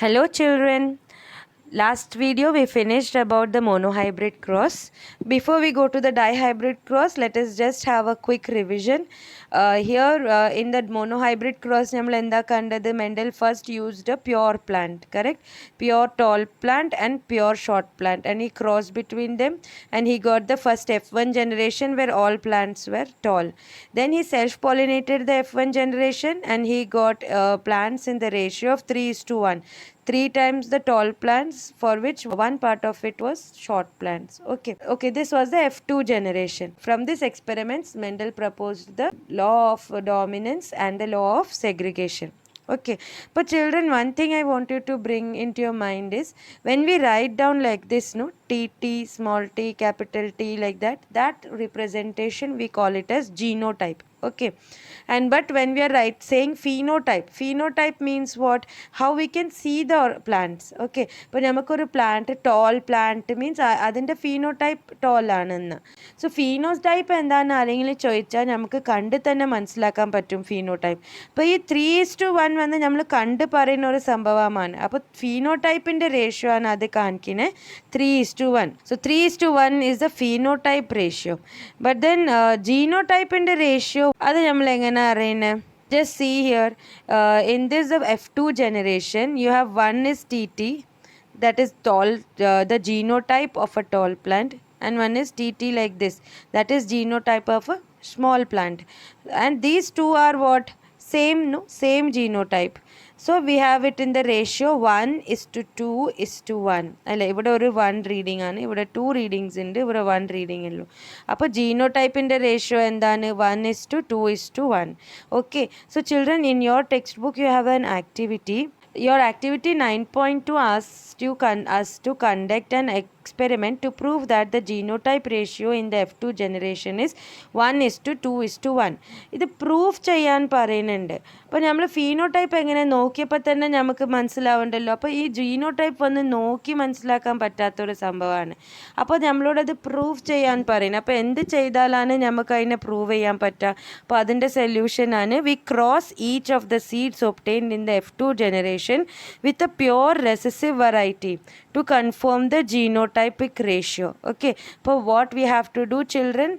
Hello children. Last video we finished about the monohybrid cross. Before we go to the dihybrid cross, let us just have a quick revision. Here in the monohybrid cross, Mendel first used a pure plant, correct? Pure tall plant and pure short plant, and he crossed between them and he got the first F1 generation where all plants were tall. Then he self-pollinated the F1 generation and he got plants in the ratio of 3:1. 3 times the tall plants, for which one part of it was short plants. Okay, this was the F2 generation. From this experiments, Mendel proposed the law of dominance and the law of segregation. Okay, but children, one thing I want you to bring into your mind is when we write down like this, no, T, small t, capital T, like that representation we call it as genotype. Okay, and but when we are saying phenotype means what? How we can see the plants. Okay, but namakku plant, tall plant means adinte phenotype tall aanennu. So phenotype എന്താണ് ആരെങ്കിലും ചോദിച്ചാൽ നമുക്ക് കണ്ട് തന്നെ മനസ്സിലാക്കാൻ പറ്റും phenotype. അപ്പോൾ ഈ 3:1 വന്ന് നമ്മൾ കണ്ട് പറയുന്ന ഒരു സംഭവമാണ്. അപ്പോൾ phenotypeന്റെ റേഷ്യോ ആണ് അത് കാണിക്കുന്നത് 3:1. So 3:1 is the phenotype ratio. But then genotypeന്റെ ratio അത് നമ്മൾ എങ്ങനെ അറിയുന്നത്? Just see here, in this of F2 generation, you have one is TT, that is tall, the genotype of a tall plant, and one is TT like this, that is genotype of a small plant. And these two are what? Same genotype. So we have it in the ratio 1:2:1. അല്ല, ഇവിടെ ഒരു 1 reading ആണ്, ഇവിടെ 2 readings ഉണ്ട്, ഇവിടെ 1 reading ഉള്ളൂ. അപ്പോൾ ജീനോടൈപ്പിൻ്റെ ratio എന്താണ്? 1:2:1. Okay, so children, in your text book you have an activity. Your activity 9.2 asks us to conduct an experiment to prove that the genotype ratio in the F2 generation is 1:2:1. ഇത് proof ചെയ്യാൻ പറയുന്നുണ്ട്. അപ്പോൾ നമ്മൾ phenotype എങ്ങനെ നോക്കിയപ്പോൾ തന്നെ നമുക്ക് മനസ്സിലാവണ്ടല്ലോ. അപ്പോൾ ഈ ജീനോടൈപ്പ് വന്ന് നോക്കി മനസ്സിലാക്കാൻ പറ്റാത്തൊരു സംഭവമാണ്. അപ്പോൾ നമ്മളോടത് പ്രൂഫ് ചെയ്യാൻ പറയുന്നത്. അപ്പോൾ എന്ത് ചെയ്താലാണ് നമുക്ക് അതിനെ പ്രൂവ് ചെയ്യാൻ പറ്റുക? അപ്പോൾ അതിൻ്റെ സൊല്യൂഷനാണ് we cross each of the seeds obtained in the F2 generation with a pure recessive variety to confirm the genotypic ratio. Okay, so what we have to do, children,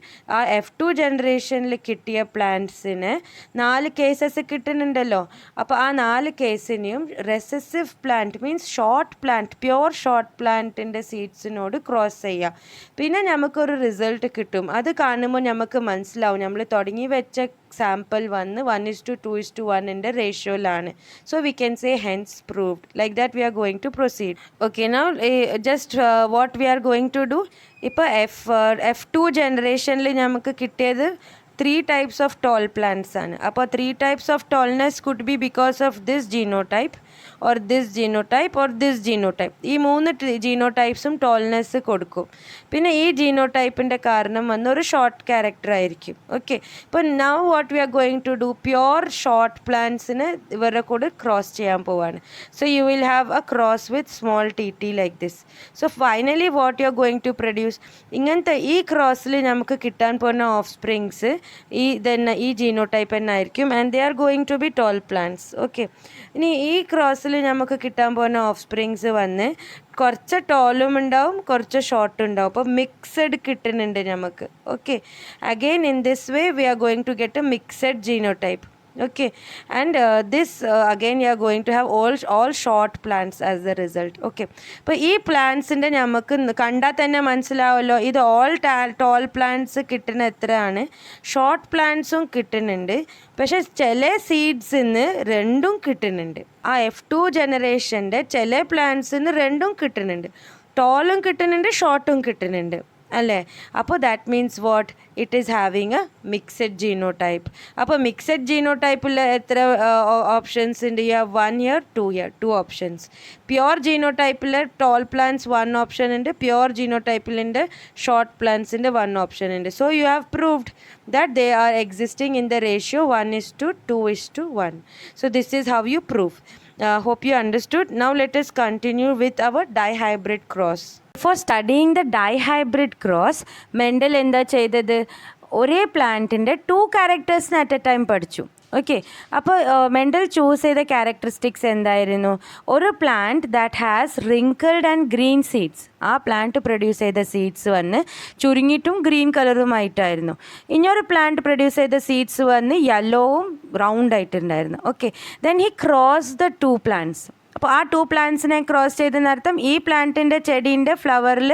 F2 generation കിട്ടിയ പ്ലാന്റ്സിന് 4 cases കിട്ടുന്നുണ്ടല്ലോ. അപ്പോൾ ആ 4 കേസിനെയും recessive plant means short plant, pure short പ്ലാന്റിൻ്റെ സീഡ്സിനോട് cross ചെയ്യുക. പിന്നെ നമുക്കൊരു result കിട്ടും. അത് കാണുമ്പോൾ നമുക്ക് മനസ്സിലാവും നമ്മൾ തുടങ്ങി വെച്ച സാമ്പിൾ വന്ന് 1:2:1 റേഷ്യോയിലാണ്. So we can say hence proved. Like that we are going to proceed. Okay, now just what we are going to do. ഇപ്പോൾ F2 ജനറേഷനിൽ നമുക്ക് കിട്ടിയത് 3 types of tall plants ആണ്. അപ്പോൾ 3 types of tallness could be because of this genotype or this genotype or this genotype. ഈ 3 ജീനോടൈപ്സും tallness കൊടുക്കും. പിന്നെ ഈ ജീനോടൈപ്പിൻ്റെ കാരണം വന്നൊരു ഷോർട്ട് ക്യാരക്ടർ ആയിരിക്കും. ഓക്കെ, ഇപ്പോൾ now what we are going to do, pure short പ്ലാന്റ്സിന് ഇവരുടെ കൂടെ ക്രോസ് ചെയ്യാൻ പോവാണ്. So you will have a cross with small TT like this. So finally what you are going to produce, ഇങ്ങനത്തെ ഈ ക്രോസിൽ നമുക്ക് കിട്ടാൻ പോകുന്ന ഓഫ് സ്പ്രിങ്സ് ഈ ജീനോടൈപ്പ് തന്നെ ആയിരിക്കും. And they are going to be tall plants. Okay, ഇനി ഈ ക്രോസിൽ നമുക്ക് കിട്ടാൻ പോകുന്ന ഓഫ് സ്പ്രിങ്സ് വന്ന് കുറച്ച് ടോളും ഉണ്ടാവും, കുറച്ച് ഷോർട്ടും ഉണ്ടാവും. അപ്പോൾ മിക്സഡ് കിട്ടുന്നുണ്ട് നമുക്ക്. Okay, again in this way we are going to get a mixed genotype. Okay, and this again you are going to have all short plants as the result. Okay, അപ്പോൾ ഈ പ്ലാന്റ്സിൻ്റെ നമുക്ക് കണ്ടാൽ തന്നെ മനസ്സിലാവുമല്ലോ ഇത് ഓൾ ടോൾ പ്ലാന്റ്സ് കിട്ടുന്ന എത്രയാണ്, short പ്ലാന്റ്സും കിട്ടുന്നുണ്ട്. പക്ഷേ ചില സീഡ്സിന്ന് രണ്ടും കിട്ടുന്നുണ്ട്. ആ F2 ജനറേഷൻ്റെ ചില പ്ലാന്റ്സിന് രണ്ടും കിട്ടുന്നുണ്ട്, ടോളും കിട്ടുന്നുണ്ട്, ഷോർട്ടും കിട്ടുന്നുണ്ട് അല്ലേ. അപ്പോൾ that means what, it is having a mixed genotype. അപ്പോൾ മിക്സഡ് ജീനോടൈപ്പിൽ എത്ര ഓപ്ഷൻസ് ഉണ്ട്? You have 1 here, 2 here, 2 options. Pure ജീനോടൈപ്പിൽ ടോൾ പ്ലാന്റ്സ് 1 ഓപ്ഷൻ ഉണ്ട്, പ്യോർ ജീനോടൈപ്പിലിൻ്റെ ഷോർട്ട് പ്ലാന്റ്സിൻ്റെ 1 ഓപ്ഷൻ ഉണ്ട്. So you have proved that they are existing in the ratio 1:2:1. So this is how you prove. Hope you understood. Now let us continue with our dihybrid cross. For studying the dihybrid cross, Mendel എന്താ ചെയ്തത്? ഒരേ പ്ലാന്റിൻ്റെ 2 ക്യാരക്ടേഴ്സിന് at A time പഠിച്ചു. Okay. അപ്പോൾ Mendel choose ചെയ്ത characteristics എന്തായിരുന്നു? ഒരു plant that has wrinkled and green seeds. ആ പ്ലാന്റ് പ്രൊഡ്യൂസ് ചെയ്ത സീഡ്സ് വന്ന് ചുരുങ്ങിയിട്ടും ഗ്രീൻ കളറുമായിട്ടായിരുന്നു. ഇനിയൊരു പ്ലാന്റ് പ്രൊഡ്യൂസ് ചെയ്ത സീഡ്സ് വന്ന് യെല്ലോവും റൗണ്ട് ആയിട്ടുണ്ടായിരുന്നു. Okay. Then he cross the 2 plants. അപ്പോൾ ആ 2 പ്ലാന്റ്സിനെ ക്രോസ് ചെയ്തെന്നർത്ഥം ഈ പ്ലാന്റിൻ്റെ ചെടീൻ്റെ ഫ്ലവറിൽ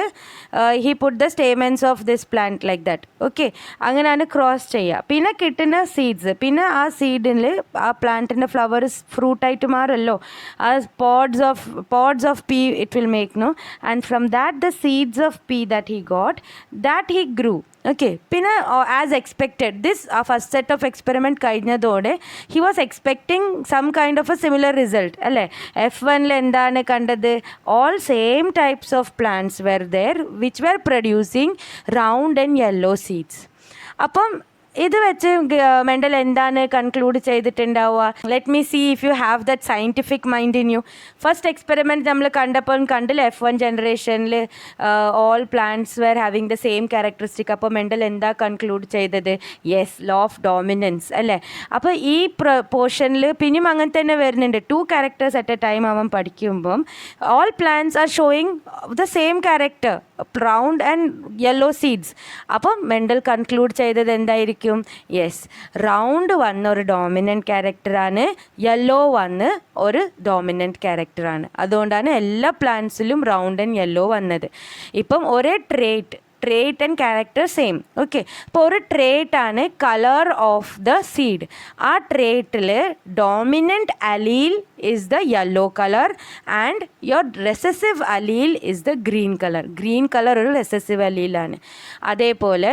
he put the stamens of this plant like that. Okay. അങ്ങനെയാണ് ക്രോസ് ചെയ്യുക. പിന്നെ കിട്ടുന്ന സീഡ്സ്, പിന്നെ ആ സീഡിൽ ആ പ്ലാന്റിൻ്റെ ഫ്ലവർ ഫ്രൂട്ടായിട്ട് മാറല്ലോ. ആ pods of pea it will make, no, and from that the seeds of pea that he got, that he grew. Okay. പിന്നെ as expected this first set of experiment കഴിഞ്ഞതോടെ he was expecting some kind of a similar result അല്ലേ. F1 എന്താണ് കണ്ടത്? All same types of plants were there which were producing round and yellow seeds. അപ്പം ഇത് വെച്ച് Mendel എന്താണ് conclude ചെയ്തിട്ടുണ്ടാവുക? Let me see if you have that scientific mind in you. First experiment നമ്മൾ കണ്ടില്ല F1 ജനറേഷനിൽ all plants were having the same characteristic. അപ്പോൾ Mendel എന്താ കൺക്ലൂഡ് ചെയ്തത്? യെസ്, ലോ ഓഫ് ഡോമിനൻസ് അല്ലേ. അപ്പോൾ ഈ പോർഷനിൽ പിന്നെയും അങ്ങനെ തന്നെ വരുന്നുണ്ട്. 2 characters അറ്റ് എ ടൈം അവൻ പഠിക്കുമ്പം all plants R showing the same character, round and yellow seeds. അപ്പം മെൻഡൽ കൺക്ലൂഡ് ചെയ്തത് എന്തായിരിക്കും? യെസ്, റൗണ്ട് വന്ന് ഒരു ഡോമിനൻറ്റ് ക്യാരക്ടറാണ്, യെല്ലോ വന്ന് ഒരു ഡോമിനൻറ്റ് ക്യാരക്ടറാണ്. അതുകൊണ്ടാണ് എല്ലാ പ്ലാന്റ്സിലും റൗണ്ട് ആൻഡ് യെല്ലോ വന്നത്. ഇപ്പം ഒരേ trait and character same. Okay. അപ്പോൾ ഒരു ട്രേറ്റ് ആണ് കളർ ഓഫ് ദ സീഡ്. ആ ട്രേറ്റിൽ dominant allele is the yellow color and your recessive allele is the green color. Green color ഒരു recessive allele ആണ്. അതേപോലെ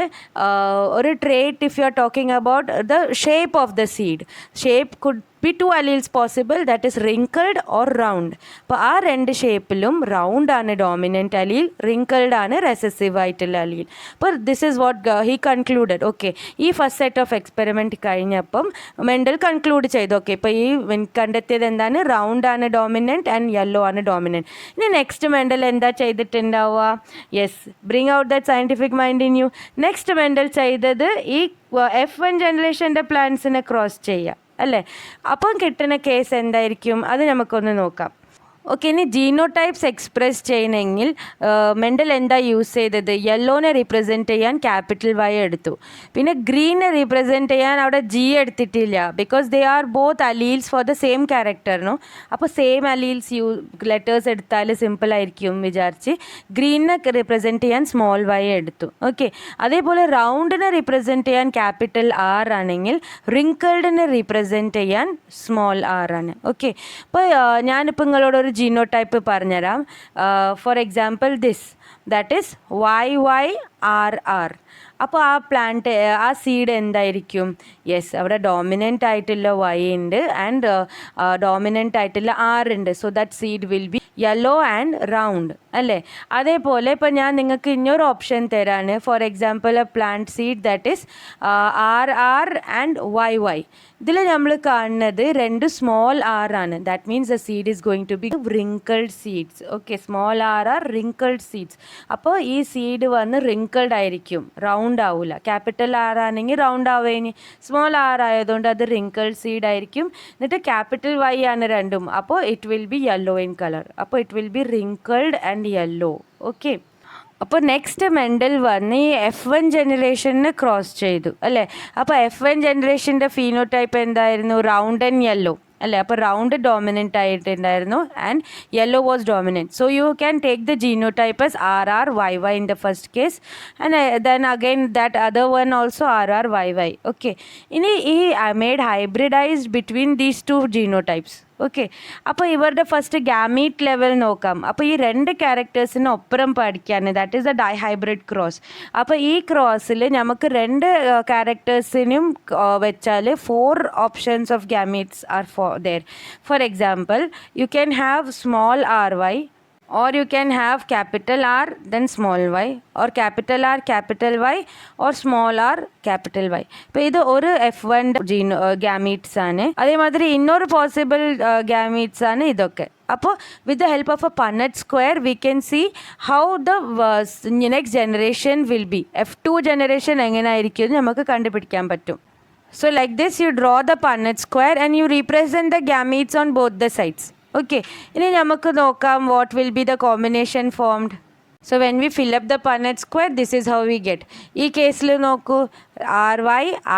ഒരു trait if you are talking about the shape of the seed, shape could be 2 alleles possible, that is wrinkled or round. അപ്പോൾ ആ 2 ഷേപ്പിലും round ആണ് dominant allele, wrinkled ആണ് recessive ആയിട്ടുള്ള അലീൽ. അപ്പോൾ this is what he concluded. Okay. ഈ first set of experiment കഴിഞ്ഞപ്പം Mendel conclude ചെയ്തു. ഓക്കെ, ഇപ്പോൾ ഈ കണ്ടെത്തിയത് എന്താണ്? റൗണ്ട് ആണ് ഡോമിനൻറ്റ് ആൻഡ് യെല്ലോ ആണ് ഡോമിനൻറ്റ്. ഇനി നെക്സ്റ്റ് മെൻഡൽ എന്താ ചെയ്തിട്ടുണ്ടാവുക? Yes, bring out that scientific mind in you. Next Mendel ചെയ്തത് ഈ F1 ജനറേഷൻ്റെ പ്ലാന്റ്സിനെ ക്രോസ് ചെയ്യുക അല്ലേ. അപ്പം കിട്ടുന്ന കേസ് എന്തായിരിക്കും? അത് നമുക്കൊന്ന് നോക്കാം. ഓക്കെ. ഇനി ജീനോടൈപ്സ് എക്സ്പ്രസ് ചെയ്യണമെങ്കിൽ മെൻഡൽ എന്താ യൂസ് ചെയ്തത്? യെല്ലോനെ റീപ്രസെൻറ്റ് ചെയ്യാൻ ക്യാപിറ്റൽ Y എടുത്തു. പിന്നെ ഗ്രീനെ റീപ്രസെൻറ്റ് ചെയ്യാൻ അവിടെ G എടുത്തിട്ടില്ല. Because they are both alleles for the same ക്യാരക്ടറിനോ. അപ്പോൾ സെയിം അലീൽസ് ലെറ്റേഴ്സ് എടുത്താൽ സിമ്പിൾ ആയിരിക്കും വിചാരിച്ച് ഗ്രീനെ റീപ്രസെൻറ്റ് ചെയ്യാൻ സ്മോൾ Y എടുത്തു. ഓക്കെ. അതേപോലെ റൗണ്ടിനെ റീപ്രസെൻറ്റ് ചെയ്യാൻ ക്യാപിറ്റൽ R ആണെങ്കിൽ റിങ്കിൾഡിനെ റീപ്രസെൻറ്റ് ചെയ്യാൻ സ്മോൾ R ആണ്. ഓക്കെ. അപ്പോൾ ഞാനിപ്പോൾ നിങ്ങളോടൊരു ജീനോടൈപ്പ് പറഞ്ഞുതരാം. For example this, that is YYRR. അപ്പോൾ ആ പ്ലാന്റ്, ആ സീഡ് എന്തായിരിക്കും? യെസ്, അവിടെ ഡോമിനൻ്റ് ആയിട്ടുള്ള Y ഉണ്ട് ആൻഡ് ഡോമിനൻ്റ് ആയിട്ടുള്ള R ഉണ്ട്. So that seed will be yellow and round അല്ലേ. അതേപോലെ ഇപ്പോൾ ഞാൻ നിങ്ങൾക്ക് ഇനിയൊരു ഓപ്ഷൻ തരാണ്. For example a plant seed that is RR and YY. ഇതിൽ നമ്മൾ കാണുന്നത് 2 സ്മോൾ R ആണ്. That means the seed is going to be wrinkled seeds. Okay, small R wrinkled seeds. അപ്പോൾ ഈ സീഡ് വന്ന് റിങ്കിൾഡ് ആയിരിക്കും, റൗണ്ട് ആവില്ല. ക്യാപിറ്റൽ R ആണെങ്കിൽ റൗണ്ട് ആവേനി, സ്മോൾ R ആയതുകൊണ്ട് അത് റിങ്കിൾഡ് സീഡ് ആയിരിക്കും. എന്നിട്ട് ക്യാപിറ്റൽ Y ആണ് രണ്ടും. അപ്പോൾ it will be yellow in colour. അപ്പോൾ it will be wrinkled and yellow. Okay. അപ്പോൾ നെക്സ്റ്റ് മെൻഡൽ വന്ന് ഈ F1 ജനറേഷനെ ക്രോസ് ചെയ്തു അല്ലേ. അപ്പോൾ F1 ജനറേഷൻ്റെ ഫീനോടൈപ്പ് എന്തായിരുന്നു? റൗണ്ട് ആൻഡ് യെല്ലോ അല്ലേ. അപ്പോൾ റൗണ്ട് ഡോമിനൻ്റ് ആയിട്ടുണ്ടായിരുന്നു and yellow was dominant. So you can take the genotype as RRYY in the first case and then again that other one also RRYY. okay. ഇനി ഈ made hybridized between these 2 genotypes. Okay. അപ്പോൾ ഇവരുടെ first gamete level നോക്കാം. അപ്പോൾ ഈ 2 ക്യാരക്ടേഴ്സിന് ഒപ്പരം പഠിക്കാൻ, that is a dihybrid cross. അപ്പോൾ ഈ ക്രോസിൽ നമുക്ക് 2 ക്യാരക്ടേഴ്സിനും വെച്ചാൽ 4 options of gametes are there. For example, you can have small ry, or you can have capital R then small y, or capital R capital Y, or small r capital Y. ഇപ്പോൾ ഇത് ഒരു F1 gametes ആണ്. അതേമാതിരി ഇന്നൊരു possible gametes ആണ് ഇതൊക്കെ. അപ്പോൾ with the help of a Punnett square we can see how the next generation will be. F2 generation എങ്ങനെ ആയിരിക്കും നമുക്ക് കണ്ടുപിടിക്കാൻ പറ്റും. So like this you draw the Punnett square and you represent the gametes on both the sides. Okay, ഇനി നമുക്ക് നോക്കാം what will be the combination formed. So when we fill up the Punnett square, this is how we get. ഈ കേസിൽ നോക്കൂ,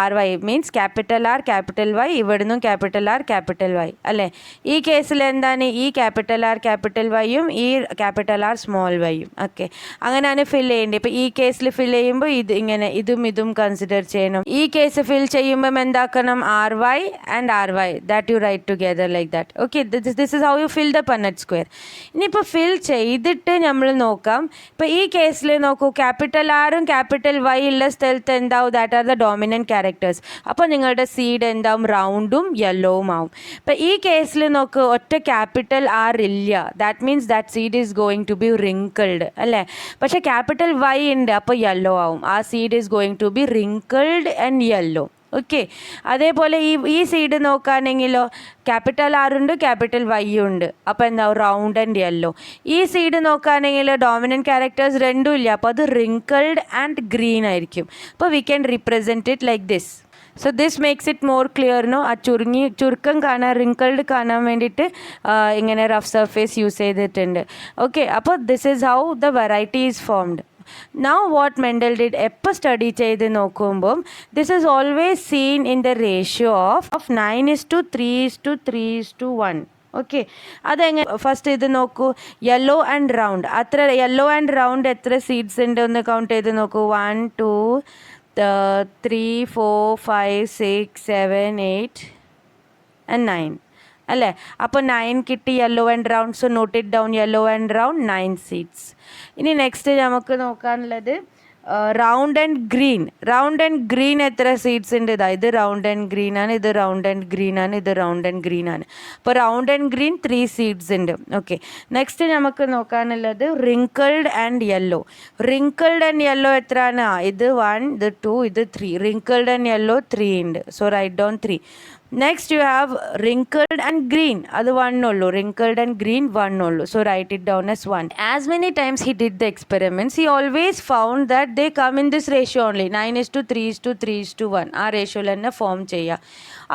RY means capital R capital Y, ഇവിടുന്നും capital R capital Y അല്ലേ. ഈ കേസിൽ എന്താണ്, ഈ capital R capital Yയും ഈ capital R small yയും. Okay, അങ്ങനെയാണ് ഫിൽ ചെയ്യേണ്ടത്. ഇപ്പോൾ ഈ കേസിൽ ഫിൽ ചെയ്യുമ്പോൾ ഇത് ഇങ്ങനെ ഇതും കൺസിഡർ ചെയ്യണം. ഈ കേസ് ഫിൽ ചെയ്യുമ്പം എന്താക്കണം, RY and RY that you write together like that. Okay, this is how you fill the Punnett square. ഇനിയിപ്പോൾ ഫിൽ ചെയ്തിട്ട് നമ്മൾ നോക്കാം. ഇപ്പോൾ ഈ കേസിൽ നോക്കൂ, ക്യാപിറ്റൽ ആറും ക്യാപിറ്റൽ വൈ ഉള്ള സ്ഥലത്ത് എന്താവും, that are the dominant characters. അപ്പോൾ നിങ്ങളുടെ സീഡ് എന്താവും, റൗണ്ടും യെല്ലോവും ആവും. ഇപ്പോൾ ഈ കേസിൽ നോക്ക്, ഒറ്റ ക്യാപിറ്റൽ ആർ ഇല്ല, that means that seed is going to be wrinkled അല്ലേ. പക്ഷേ ക്യാപിറ്റൽ വൈ ഉണ്ട്, അപ്പോൾ യെല്ലോ ആവും. ആ seed is going to be wrinkled and yellow. Okay, അതേപോലെ ഈ സീഡ് നോക്കുകയാണെങ്കിലോ, ക്യാപിറ്റൽ ആർ ഉണ്ട് ക്യാപിറ്റൽ വൈ ഉണ്ട്, അപ്പോൾ എന്താവും, റൗണ്ട് ആൻഡ് യെല്ലോ. ഈ സീഡ് നോക്കുകയാണെങ്കിൽ ഡോമിനൻറ്റ് ക്യാരക്ടേഴ്സ് രണ്ടും ഇല്ല, അപ്പോൾ അത് റിങ്കിൾഡ് ആൻഡ് ഗ്രീൻ ആയിരിക്കും. അപ്പോൾ we can represent it like this. So this makes it more clear no. ആ ചുരുക്കം കാണാൻ, റിങ്കിൾഡ് കാണാൻ വേണ്ടിയിട്ട് ഇങ്ങനെ റഫ് സർഫേസ് യൂസ് ചെയ്തിട്ടുണ്ട്. ഓക്കെ, അപ്പോൾ this is how the variety is formed. Now what Mendel did, എപ്പോൾ സ്റ്റഡി ചെയ്ത് നോക്കുമ്പം this is always seen in the ratio of 9:3:3:1. Okay, അതെങ്ങനെ, ഫസ്റ്റ് ഇത് നോക്കൂ, യെല്ലോ ആൻഡ് റൗണ്ട്. അത്ര യെല്ലോ ആൻഡ് റൗണ്ട് എത്ര സീഡ്സ് ഉണ്ട് ഒന്ന് കൗണ്ട് ചെയ്ത് നോക്കൂ. 1 2 3 4 5 6 7 8 and 9 അല്ലേ. അപ്പോൾ 9 കിട്ടി, yellow and round. So note it down, yellow and round 9 seeds. ഇനി നെക്സ്റ്റ് നമുക്ക് നോക്കാനുള്ളത് round and green. Round and green എത്ര സീഡ്സ് ഉണ്ട്, ഇതാ ഇത് റൗണ്ട് ആൻഡ് ഗ്രീൻ ആണ്, ഇത് റൗണ്ട് ആൻഡ് ഗ്രീൻ ആണ്, ഇത് റൗണ്ട് ആൻഡ് ഗ്രീൻ ആണ്. അപ്പോൾ റൗണ്ട് ആൻഡ് ഗ്രീൻ 3 സീഡ്സ് ഉണ്ട്. ഓക്കെ, നെക്സ്റ്റ് നമുക്ക് നോക്കാനുള്ളത് wrinkled and yellow. Wrinkled and yellow എത്രയാണ്, ഇത് 1 ഇത് 2 ഇത് 3. റിങ്കിൾഡ് ആൻഡ് യെല്ലോ 3 ഉണ്ട്. So write down 3. Next you have wrinkled and green, അത് 1 ഉള്ളൂ. wrinkled and green 1 ഉള്ളൂ. So write it down as 1. As many times he did the experiments, he always found that they come in this ratio only, 9:3:3:1. ആ റേഷ്യോയിൽ തന്നെ form ചെയ്യുക.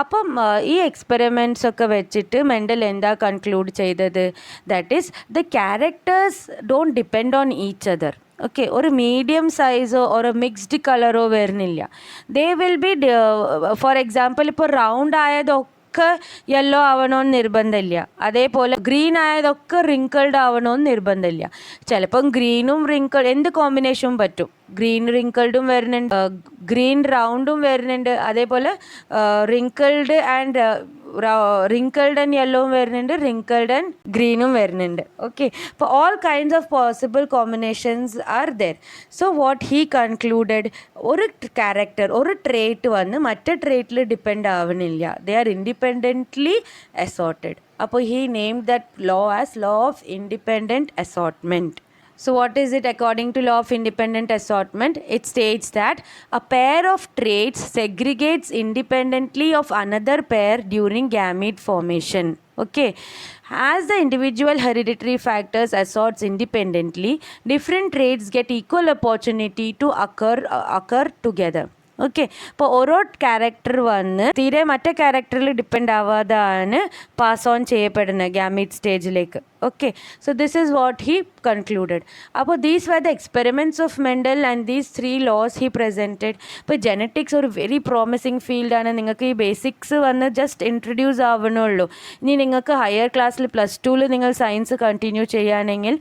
അപ്പം ഈ experiments ഒക്കെ വെച്ചിട്ട് മെൻഡൽ എന്താ കൺക്ലൂഡ് ചെയ്തത്, that is the characters don't depend on each other. Okay, ഒരു മീഡിയം സൈസോ ഒരു മിക്സ്ഡ് കളറോ വരുന്നില്ല. They will be, for example ഇപ്പോൾ റൗണ്ട് ആയതൊക്കെ യെല്ലോ ആവണമെന്ന് നിർബന്ധമില്ല. അതേപോലെ ഗ്രീൻ ആയതൊക്കെ റിങ്കിൾഡ് ആവണമെന്ന് നിർബന്ധമില്ല. ചിലപ്പം ഗ്രീനും എന്ത് കോമ്പിനേഷനും പറ്റും. ഗ്രീൻ റിങ്കിൾഡും വരുന്നുണ്ട്, ഗ്രീൻ റൗണ്ടും വരുന്നുണ്ട്, അതേപോലെ റിങ്കിൾഡ് ആൻഡ് യെല്ലോവും വരുന്നുണ്ട്, റിങ്കിൾഡ് ആൻഡ് ഗ്രീനും വരുന്നുണ്ട്. ഓക്കെ, അപ്പോൾ all kinds of possible combinations are there. So what he concluded, ഒരു ക്യാരക്ടർ ഒരു ട്രേറ്റ് വന്ന് മറ്റേ ട്രേറ്റിൽ ഡിപ്പെൻഡ് ആവണില്ല, ദേ ആർ ഇൻഡിപെൻഡൻ്റ്ലി അസോർട്ടഡ്. അപ്പോൾ he named that law as law of independent assortment. So what is it according to law of independent assortment? It states that a pair of traits segregates independently of another pair during gamete formation. Okay, as the individual hereditary factors assorts independently, different traits get equal opportunity to occur together. Okay, അപ്പോൾ ഓരോ character വന്ന് തീരെ മറ്റേ ക്യാരക്ടറിൽ depend ആവാതാണ് pass on ചെയ്യപ്പെടുന്നത് gamete സ്റ്റേജിലേക്ക്. Okay, so this is what he concluded. അപ്പോൾ these were the experiments of Mendel and these 3 laws he presented. ഇപ്പോൾ ജെനറ്റിക്സ് ഒരു വെരി പ്രോമിസിങ് ഫീൽഡാണ്. നിങ്ങൾക്ക് ഈ ബേസിക്സ് വന്ന് ജസ്റ്റ് ഇൻട്രൊഡ്യൂസ് ആവണുള്ളൂ. ഇനി നിങ്ങൾക്ക് ഹയർ ക്ലാസ്സിൽ +2 നിങ്ങൾ സയൻസ് കണ്ടിന്യൂ ചെയ്യുകയാണെങ്കിൽ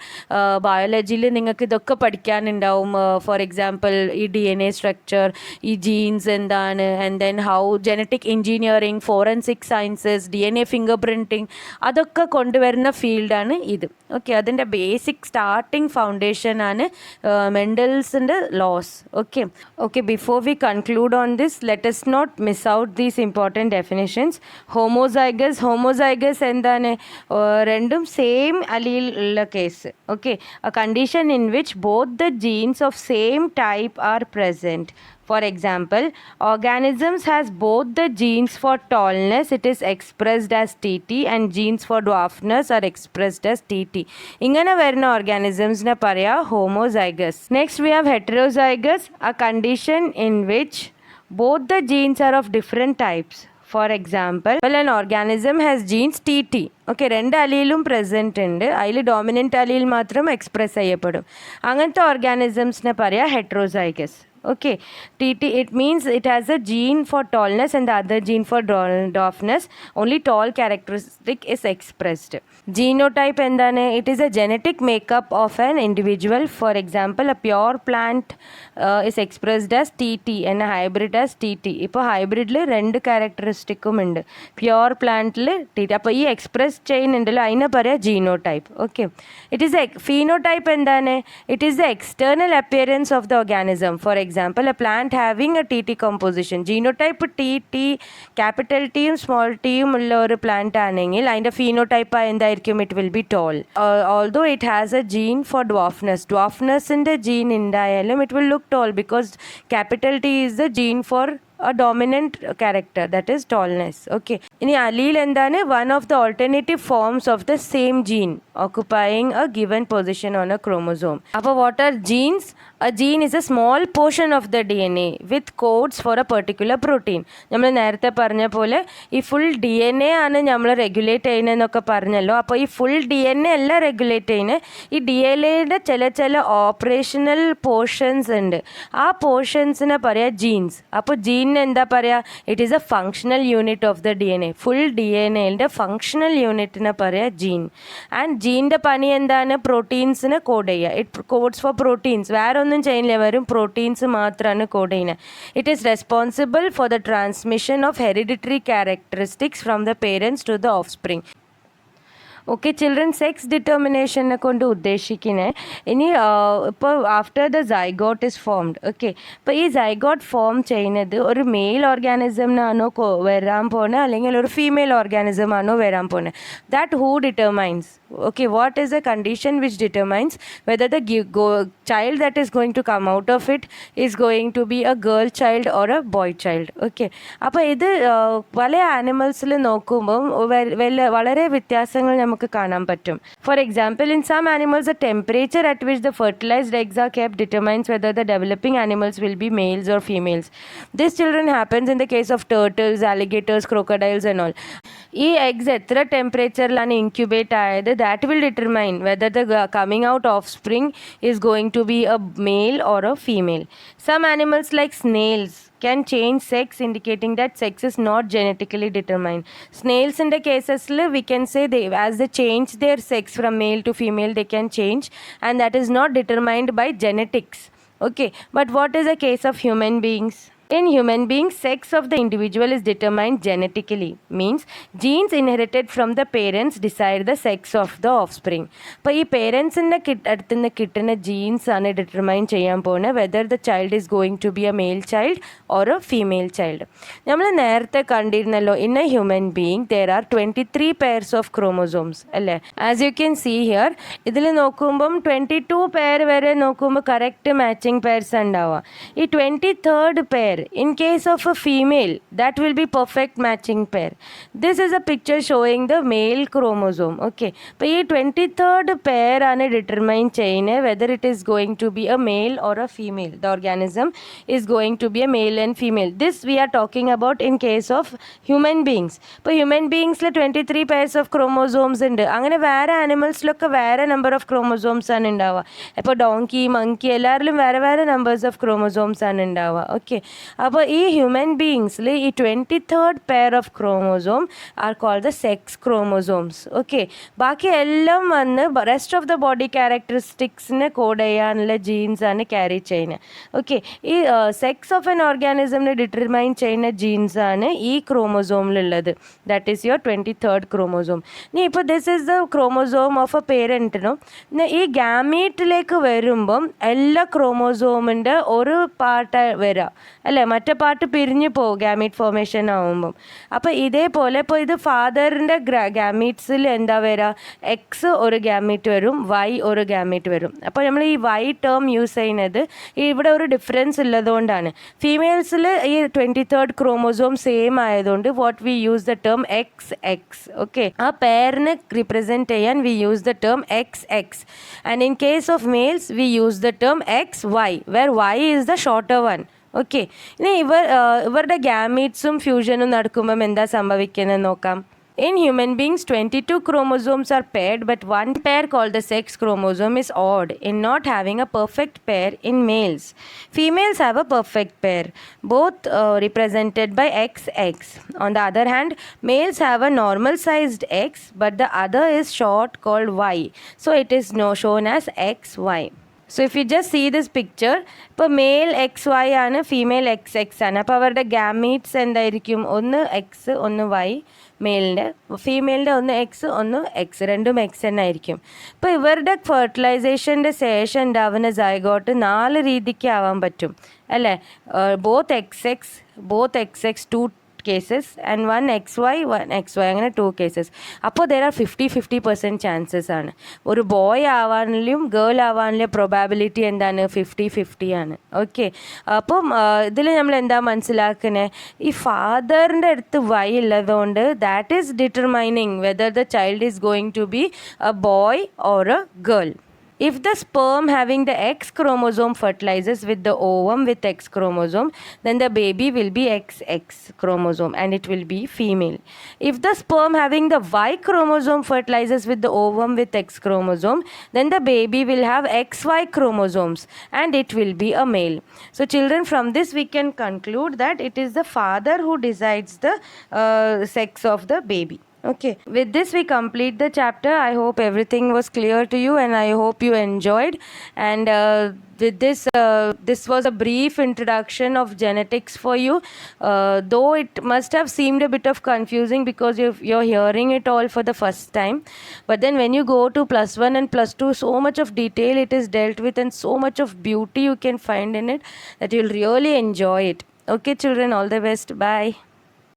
ബയോളജിയിൽ നിങ്ങൾക്ക് ഇതൊക്കെ പഠിക്കാനുണ്ടാവും. ഫോർ എക്സാമ്പിൾ ഈ DNA സ്ട്രക്ചർ, ഈ ജീൻസ് എന്താണ്, and then how genetic engineering, forensic sciences, DNA finger printing, അതൊക്കെ കൊണ്ടുവരുന്ന ഫീൽഡാണ് ഇത്. ഓക്കെ, അതിൻ്റെ ബേസിക് സ്റ്റാർട്ടിംഗ് ഫൗണ്ടേഷൻ ആണ് മെൻഡൽസിൻ്റെ laws. Okay, before we conclude on this, let us not miss out these important definitions. Homozygous എന്താണ്, രണ്ടും സെയിം അലീൽ ഉള്ള case. Okay, a condition in which both the genes of same type are present. For example, organisms has both the genes for tallness, it is expressed as TT, and genes for dwarfness are expressed as TT. ഇങ്ങനെ വരുന്ന organismsനെ പറയാ homozygous. Next we have heterozygous, a condition in which both the genes are of different types. For example, an organism has genes TT. Okay, രണ്ട് അലീലും present ഉണ്ട്. അതിൽ dominant അലീൽ മാത്രം express ചെയ്യപ്പെടും. അങ്ങനത്തെ ഓർഗാനിസംസിനെ പറയുക heterozygous. Okay, TT, it means it has a gene for tallness and the other gene for dwarfness. Only tall characteristic is expressed. Genotype endane, it is a genetic makeup of an individual. For example, a pure plant is expressed as TT and a hybrid as TT. ഇപ്പോൾ ഹൈബ്രിഡിൽ രണ്ട് ക്യാരക്ടറിസ്റ്റിക്കും ഉണ്ട്. Pure പ്ലാന്റിൽ TT. അപ്പോൾ ഈ express ചെയ്യുന്നുണ്ടല്ലോ അതിനെ പറയാം genotype. Okay, it is phenotype എന്താണ്? It is the external appearance of the organism. For example, a plant having a TT composition. Genotype TT, capital T small t ഉള്ള ഒരു പ്ലാന്റ് ആണെങ്കിൽ അതിൻ്റെ ഫീനോടൈപ്പ് എന്തായിരിക്കും? It will be tall. Although it has a gene for ഡ്വാർഫ്നെസ്സിൻ്റെ gene ഉണ്ടായാലും it will look tall because capital T is the gene for a dominant character, that is tallness. Okay, ഇനി allele എന്താണ്? One of the alternative forms of the same gene occupying a given position on a chromosome. അപ്പോൾ what are genes? A gene is a small portion of the DNA with codes for a particular protein. നമ്മൾ നേരത്തെ പറഞ്ഞ പോലെ ഈ full DNA ആണ് നമ്മൾ regulate ചെയ്യുന്നതെന്നൊക്കെ പറഞ്ഞല്ലോ. അപ്പോൾ ഈ ഫുൾ DNA അല്ല റെഗുലേറ്റ് ചെയ്യുന്നത്. ഈ DNAയുടെ ചില ഓപ്പറേഷണൽ പോർഷൻസ് ഉണ്ട്. ആ പോർഷൻസിനെ പറയുക ജീൻസ്. അപ്പോൾ ജീൻ എന്താ പറയുക? It is a functional unit of the DNA. Full DNAയുടെ ഫങ്ഷണൽ യൂണിറ്റിനെ പറയുക ജീൻ. ആൻഡ് ജീൻ്റെ പണി എന്താണ്? പ്രോട്ടീൻസിനെ കോഡ് ചെയ്യുക. It codes for proteins. വേറെ ഒന്നും ചെയ്യില്ല, വരും പ്രോട്ടീൻസ് മാത്രമാണ് കോഡ് ചെയ്യുന്നത്. It is responsible for the transmission of hereditary characteristics from the parents to the offspring. Okay children, sex ഡിറ്റർമിനേഷനെ കൊണ്ട് ഉദ്ദേശിക്കുന്നത് ഇനി ഇപ്പോൾ after the zygote is formed. Okay, ഇപ്പോൾ ഈ സൈഗോട്ട് ഫോം ചെയ്യുന്നത് ഒരു മെയിൽ ഓർഗാനിസമിനാണോ വരാൻ പോകുന്നത് അല്ലെങ്കിൽ ഒരു ഫീമെയിൽ ഓർഗാനിസം ആണോ വരാൻ പോകുന്നത്? That who determines. Okay, what is the condition which determines whether the child that is going to come out of it is going to be a girl child or a boy child? Okay, അപ്പോൾ ഇത് പല ആനിമൽസിൽ നോക്കുമ്പോൾ വളരെ വ്യത്യാസങ്ങൾ നമുക്ക് കാണാൻ പറ്റും. For example, in some animals the temperature at which the fertilized eggs are kept determines whether the developing animals will be males or females. This children happens in the case of turtles, alligators, crocodiles and all. ഈ eggs എത്ര ടെമ്പറേച്ചറിലാണ് incubate ആയത്, that will determine whether the coming out offspring is going to be a male or a female. Some animals like snails can change sex, indicating that sex is not genetically determined. Snails in the cases we can say as they change their sex from male to female, they can change, and that is not determined by genetics. Okay, but what is the case of human beings? In human beings, sex of the individual is determined genetically. Means genes inherited from the parents decide the sex of the offspring. അപ്പോൾ ഈ പേരൻസിൻ്റെ അടുത്ത് നിന്ന് കിട്ടുന്ന jeans ആണ് determine ചെയ്യാൻ പോകുന്നത് whether the child is going to be a male child or a female child. നമ്മൾ നേരത്തെ കണ്ടിരുന്നല്ലോ, in a human being there are 23 pairs of chromosomes അല്ലേ? As you can see here, ഇതിൽ നോക്കുമ്പം 22 പെയർ വരെ നോക്കുമ്പോൾ കറക്റ്റ് മാച്ചിങ് പെയർസ് ഉണ്ടാവുക. ഈ 23rd pair, in case of a female, that will be perfect matching pair. This is a picture showing the male chromosome. Okay, but ये 23rd pair ആണ് determine ചെയ്യുന്നത് whether it is going to be a male or a female. The organism is going to be a male and female. This we are talking about in case of human beings. ഇപ്പോൾ human beings 23 pairs of chromosomes ഉണ്ട്. അങ്ങനെ വേറെ ആനിമൽസിലൊക്കെ വേറെ number of chromosomes ആണ് ഉണ്ടാവുക. ഇപ്പോൾ donkey, monkey എല്ലാവരിലും വേറെ വേറെ നമ്പേഴ്സ് ഓഫ് ക്രോമോസോംസ് ആണ് ഉണ്ടാവുക. ഓക്കെ, അപ്പോൾ ഈ ഹ്യൂമൻ ബീയിങ്സിൽ ഈ 23rd pair of chromosome are called the sex chromosomes. Okay, ബാക്കി എല്ലാം വന്ന് റെസ്റ്റ് ഓഫ് ദ ബോഡി ക്യാരക്ടറിസ്റ്റിക്സിനെ കോഡ് ചെയ്യാനുള്ള ജീൻസാണ് ക്യാരി ചെയ്യുന്നത്. ഓക്കെ, ഈ സെക്സ് ഓഫ് എൻ ഓർഗാനിസമിനെ ഡിറ്റർമൈൻ ചെയ്യുന്ന ജീൻസാണ് ഈ ക്രോമോസോമിലുള്ളത്. That is your 23rd chromosome. ഇനി ഇപ്പോൾ this is the chromosome of a പേരൻറ്റിനും ഈ ഗാമീറ്റിലേക്ക് വരുമ്പം എല്ലാ ക്രോമോസോമിൻ്റെ ഒരു പാർട്ട് വരിക അല്ലേ, മറ്റേ പാർട്ട് പിരിഞ്ഞു പോകും ഗാമീറ്റ് ഫോർമേഷൻ ആകുമ്പം. അപ്പോൾ ഇതേപോലെ ഇപ്പോൾ ഇത് ഫാദറിൻ്റെ ഗാമീറ്റ്സിൽ എന്താ വരിക, എക്സ് ഒരു ഗാമീറ്റ് വരും, വൈ ഒരു ഗാമീറ്റ് വരും. അപ്പോൾ നമ്മൾ ഈ വൈ ടേം യൂസ് ചെയ്യുന്നത് ഇവിടെ ഒരു ഡിഫറൻസ് ഉള്ളതുകൊണ്ടാണ്. ഫീമെയിൽസിൽ ഈ 23rd ക്രോമോസോം സെയിം ആയതുകൊണ്ട് what we use the term X X. Okay, ആ പെയറിനെ റിപ്രസെൻറ്റ് ചെയ്യാൻ we use the term X X. And in case of males we use the term X Y, where Y is the shorter one. Okay, ഇനി ഇവരുടെ ഗാമീറ്റ്സും ഫ്യൂഷനും നടക്കുമ്പം എന്താ സംഭവിക്കുന്നത് നോക്കാം. In human beings, 22 chromosomes are paired, but one pair called the sex chromosome is odd in not having a perfect pair in males. Females have a perfect pair, both represented by XX. On the other hand, males have a normal sized X, but the other is short called Y. So it is shown as XY. So if you just see this picture, ഇപ്പോൾ mail X Y ആണ്, female X X ആണ്. അപ്പോൾ അവരുടെ gametes എന്തായിരിക്കും? ഒന്ന് X ഒന്ന് Y മെയിലിൻ്റെ, ഫീമെയിലിൻ്റെ ഒന്ന് X ഒന്ന് എക്സ്, രണ്ടും എക്സ് തന്നെ ആയിരിക്കും. അപ്പോൾ ഇവരുടെ ഫെർട്ടിലൈസേഷൻ്റെ ശേഷം ഉണ്ടാവുന്ന സൈഗോട്ട് 4 രീതിക്ക് ആവാൻ പറ്റും അല്ലേ? Both X X 2 cases and one XY അങ്ങനെ 2 cases. അപ്പോൾ there are 50% chances ആണ്. ഒരു ബോയ് ആവാനിലും ഗേൾ ആവാനിലും പ്രൊബാബിലിറ്റി എന്താണ്? 50-50 ആണ്. ഓക്കെ, അപ്പം ഇതിൽ നമ്മൾ എന്താ മനസ്സിലാക്കുന്നത്? ഈ ഫാദറിൻ്റെ അടുത്ത് വൈ ഉള്ളതുകൊണ്ട് that is determining whether the child is going to be a boy or a girl. If the sperm having the X chromosome fertilizes with the ovum with X chromosome, then the baby will be XX chromosome and it will be female. If the sperm having the Y chromosome fertilizes with the ovum with X chromosome, then the baby will have XY chromosomes and it will be a male. So children, from this we can conclude that it is the father who decides the sex of the baby. Okay, with this we complete the chapter. I hope everything was clear to you and I hope you enjoyed. And with this, this was a brief introduction of genetics for you. Though it must have seemed a bit of confusing because you're hearing it all for the first time. But then when you go to +1 and +2, so much of detail it is dealt with and so much of beauty you can find in it that you'll really enjoy it. Okay children, all the best. Bye.